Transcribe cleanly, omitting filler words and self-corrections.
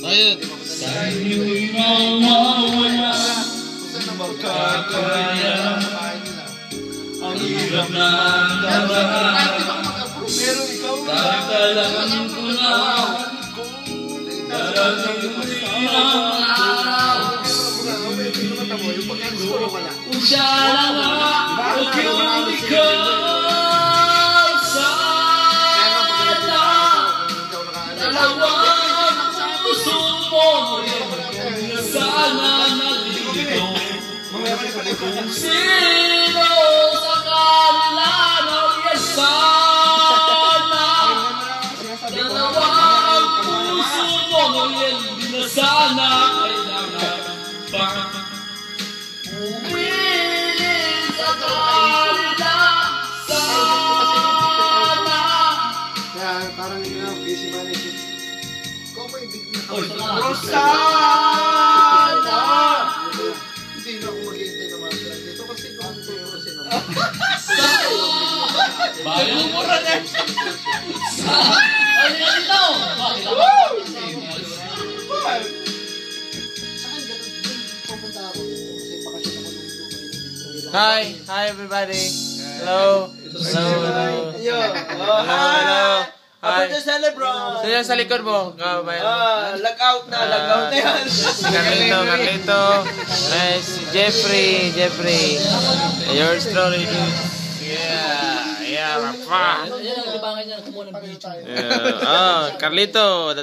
Ayun. Sa'yo'y mawawala, makakaya ang hirap na daraan. Kakalaman ko na darating mo ang araw. Kung siya lang o kung ikaw sana, dalawang puso mo na sana nalito. Kung sino sa kanila nawiyas sana, dalawang puso mo ngayon di na sana kailangan pa. Umiling sa kanila sana. Kaya parang hindi na busy management. Kung ako ibig na Sana! hindi na ako mag-iintay na mga sila dito kasi kung tutusin naman. Bayo mo rin eh! Ano nga dito? Saan ganun din pupunta ako dito kasi bakasyon ako ng Dubai. Hi everybody. Hello. Hello. About to celebrate! Sino sa likod mo? Lag-out na yan! Si Carlito. Si Jeffrey. Yours truly, dude. Yeah, pa. Yan ang libangan niya, kumuha ng video. Carlito.